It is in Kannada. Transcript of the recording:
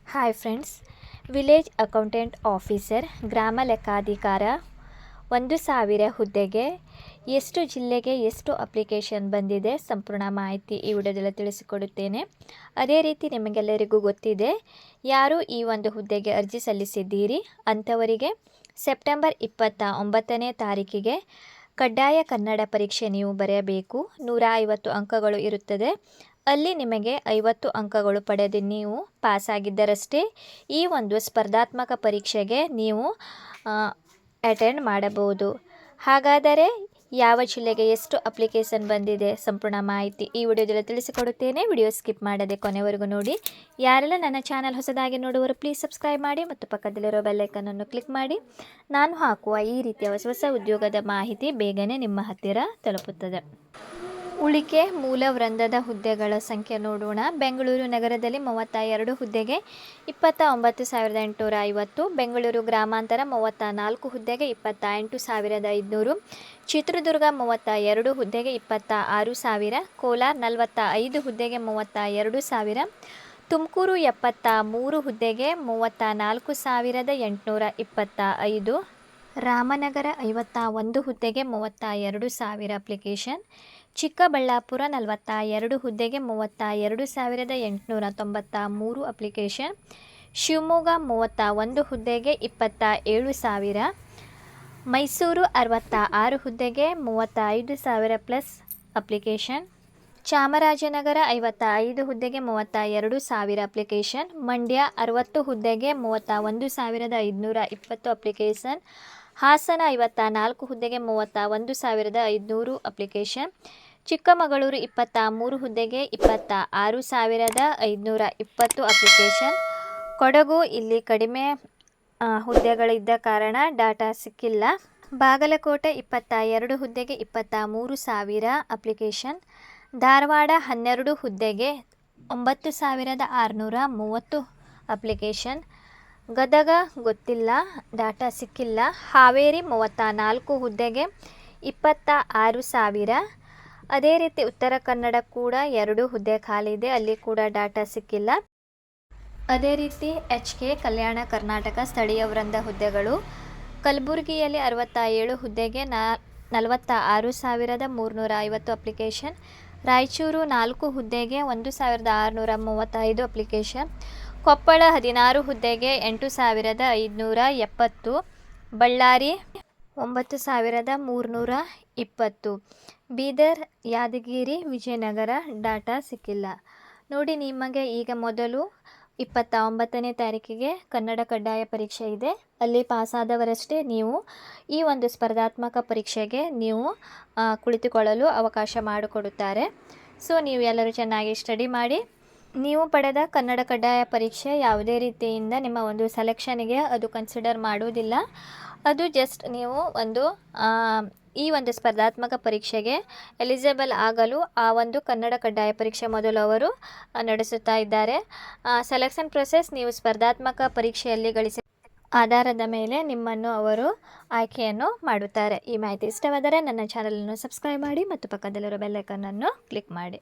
Hi friends, village accountant officer ಗ್ರಾಮ ಲೆಕ್ಕಾಧಿಕಾರ 1,000 ಹುದ್ದೆಗೆ ಎಷ್ಟು ಜಿಲ್ಲೆಗೆ ಎಷ್ಟು ಅಪ್ಲಿಕೇಶನ್ ಬಂದಿದೆ ಸಂಪೂರ್ಣ ಮಾಹಿತಿ ಈ ವಿಡಿಯೋದಲ್ಲಿ ತಿಳಿಸಿಕೊಡುತ್ತೇನೆ. ಅದೇ ರೀತಿ ನಿಮಗೆಲ್ಲರಿಗೂ ಗೊತ್ತಿದೆ, ಯಾರು ಈ ಒಂದು ಹುದ್ದೆಗೆ ಅರ್ಜಿ ಸಲ್ಲಿಸಿದ್ದೀರಿ ಅಂಥವರಿಗೆ ಸೆಪ್ಟೆಂಬರ್ 29ನೇ ತಾರೀಕಿಗೆ ಕಡ್ಡಾಯ ಕನ್ನಡ ಪರೀಕ್ಷೆ ನೀವು ಬರೆಯಬೇಕು. 150 ಅಂಕಗಳು ಇರುತ್ತದೆ. ಅಲ್ಲಿ ನಿಮಗೆ 50 ಅಂಕಗಳು ಪಡೆದು ನೀವು ಪಾಸಾಗಿದ್ದರಷ್ಟೇ ಈ ಒಂದು ಸ್ಪರ್ಧಾತ್ಮಕ ಪರೀಕ್ಷೆಗೆ ನೀವು ಅಟೆಂಡ್ ಮಾಡಬಹುದು. ಹಾಗಾದರೆ ಯಾವ ಜಿಲ್ಲೆಗೆ ಎಷ್ಟು ಅಪ್ಲಿಕೇಶನ್ ಬಂದಿದೆ ಸಂಪೂರ್ಣ ಮಾಹಿತಿ ಈ ವಿಡಿಯೋದಲ್ಲಿ ತಿಳಿಸಿಕೊಡುತ್ತೇನೆ. ವಿಡಿಯೋ ಸ್ಕಿಪ್ ಮಾಡದೆ ಕೊನೆವರೆಗೂ ನೋಡಿ. ಯಾರೆಲ್ಲ ನನ್ನ ಚಾನಲ್ ಹೊಸದಾಗಿ ನೋಡುವವರು ಪ್ಲೀಸ್ ಸಬ್ಸ್ಕ್ರೈಬ್ ಮಾಡಿ ಮತ್ತು ಪಕ್ಕದಲ್ಲಿರೋ ಬೆಲ್ಲೈಕನನ್ನು ಕ್ಲಿಕ್ ಮಾಡಿ. ನಾನು ಹಾಕುವ ಈ ರೀತಿಯ ಹೊಸ ಉದ್ಯೋಗದ ಮಾಹಿತಿ ಬೇಗನೆ ನಿಮ್ಮ ಹತ್ತಿರ ತಲುಪುತ್ತದೆ. ಉಳಿಕೆ ಮೂಲ ವೃಂದದ ಹುದ್ದೆಗಳ ಸಂಖ್ಯೆ ನೋಡೋಣ. ಬೆಂಗಳೂರು ನಗರದಲ್ಲಿ 32 ಹುದ್ದೆಗೆ 29,850. ಬೆಂಗಳೂರು ಗ್ರಾಮಾಂತರ 34 ಹುದ್ದೆಗೆ 28,500. ಚಿತ್ರದುರ್ಗ 32 ಹುದ್ದೆಗೆ 26,000. ಕೋಲಾರ 45 ಹುದ್ದೆಗೆ 32,000. ತುಮಕೂರು 73 ಹುದ್ದೆಗೆ 34,825. ರಾಮನಗರ 51 ಹುದ್ದೆಗೆ 32,000 ಅಪ್ಲಿಕೇಶನ್. ಚಿಕ್ಕಬಳ್ಳಾಪುರ 42 ಹುದ್ದೆಗೆ 32,893 ಅಪ್ಲಿಕೇಶನ್. ಶಿವಮೊಗ್ಗ 31 ಹುದ್ದೆಗೆ 27,000. ಮೈಸೂರು 66 ಹುದ್ದೆಗೆ 35,000 ಪ್ಲಸ್ ಅಪ್ಲಿಕೇಶನ್. ಚಾಮರಾಜನಗರ 55 ಹುದ್ದೆಗೆ 32,000 ಅಪ್ಲಿಕೇಶನ್. ಮಂಡ್ಯ 60 ಹುದ್ದೆಗೆ 31,520 ಅಪ್ಲಿಕೇಶನ್. ಹಾಸನ 54 ಹುದ್ದೆಗೆ 31,500 ಅಪ್ಲಿಕೇಶನ್. ಚಿಕ್ಕಮಗಳೂರು 23 ಹುದ್ದೆಗೆ 26,520 ಅಪ್ಲಿಕೇಶನ್. ಕೊಡಗು ಇಲ್ಲಿ ಕಡಿಮೆ ಹುದ್ದೆಗಳಿದ್ದ ಕಾರಣ ಡಾಟಾ ಸಿಕ್ಕಿಲ್ಲ. ಬಾಗಲಕೋಟೆ 22 ಹುದ್ದೆಗೆ 23,000 ಅಪ್ಲಿಕೇಶನ್. ಧಾರವಾಡ 12 ಹುದ್ದೆಗೆ 9,630 ಅಪ್ಲಿಕೇಶನ್. ಗದಗ ಗೊತ್ತಿಲ್ಲ, ಡಾಟಾ ಸಿಕ್ಕಿಲ್ಲ. ಹಾವೇರಿ 34 ಹುದ್ದೆಗೆ 26,000. ಅದೇ ರೀತಿ ಉತ್ತರ ಕನ್ನಡ ಕೂಡ 2 ಹುದ್ದೆ ಖಾಲಿ ಇದೆ, ಅಲ್ಲಿ ಕೂಡ ಡಾಟಾ ಸಿಕ್ಕಿಲ್ಲ. ಅದೇ ರೀತಿ HK ಕಲ್ಯಾಣ ಕರ್ನಾಟಕ ಸ್ಥಳೀಯ ವೃಂದ ಹುದ್ದೆಗಳು. ಕಲಬುರಗಿಯಲ್ಲಿ 67 ಹುದ್ದೆಗೆ 46,350 ಅಪ್ಲಿಕೇಶನ್. ರಾಯಚೂರು 4 ಹುದ್ದೆಗೆ 1,635 ಅಪ್ಲಿಕೇಶನ್. ಕೊಪ್ಪಳ 16 ಹುದ್ದೆಗೆ 8,570. ಬಳ್ಳಾರಿ 9,320. ಬೀದರ್, ಯಾದಗಿರಿ, ವಿಜಯನಗರ ಡಾಟಾ ಸಿಕ್ಕಿಲ್ಲ. ನೋಡಿ, ನಿಮಗೆ ಈಗ ಮೊದಲು 29ನೇ ತಾರೀಕಿಗೆ ಕನ್ನಡ ಕಡ್ಡಾಯ ಪರೀಕ್ಷೆ ಇದೆ. ಅಲ್ಲಿ ಪಾಸಾದವರಷ್ಟೇ ನೀವು ಈ ಒಂದು ಸ್ಪರ್ಧಾತ್ಮಕ ಪರೀಕ್ಷೆಗೆ ನೀವು ಕುಳಿತುಕೊಳ್ಳಲು ಅವಕಾಶ ಮಾಡಿಕೊಡುತ್ತಾರೆ. ಸೊ ನೀವು ಎಲ್ಲರೂ ಚೆನ್ನಾಗಿ ಸ್ಟಡಿ ಮಾಡಿ. ನೀವು ಪಡೆದ ಕನ್ನಡ ಕಡ್ಡಾಯ ಪರೀಕ್ಷೆ ಯಾವುದೇ ರೀತಿಯಿಂದ ನಿಮ್ಮ ಒಂದು ಸೆಲೆಕ್ಷನ್ಗೆ ಅದು ಕನ್ಸಿಡರ್ ಮಾಡುವುದಿಲ್ಲ. ಅದು ಜಸ್ಟ್ ನೀವು ಈ ಒಂದು ಸ್ಪರ್ಧಾತ್ಮಕ ಪರೀಕ್ಷೆಗೆ ಎಲಿಜಿಬಲ್ ಆಗಲು ಆ ಒಂದು ಕನ್ನಡ ಕಡ್ಡಾಯ ಪರೀಕ್ಷೆ ಮೊದಲು ಅವರು ನಡೆಸುತ್ತಾ ಇದ್ದಾರೆ. ಸೆಲೆಕ್ಷನ್ ಪ್ರೊಸೆಸ್ ನೀವು ಸ್ಪರ್ಧಾತ್ಮಕ ಪರೀಕ್ಷೆಯಲ್ಲಿ ಗಳಿಸಿದ ಆಧಾರದ ಮೇಲೆ ನಿಮ್ಮನ್ನು ಅವರು ಆಯ್ಕೆಯನ್ನು ಮಾಡುತ್ತಾರೆ. ಈ ಮಾಹಿತಿ ಇಷ್ಟವಾದರೆ ನನ್ನ ಚಾನಲನ್ನು ಸಬ್ಸ್ಕ್ರೈಬ್ ಮಾಡಿ ಮತ್ತು ಪಕ್ಕದಲ್ಲಿರೋ ಬೆಲ್ಲೈಕನನ್ನು ಕ್ಲಿಕ್ ಮಾಡಿ.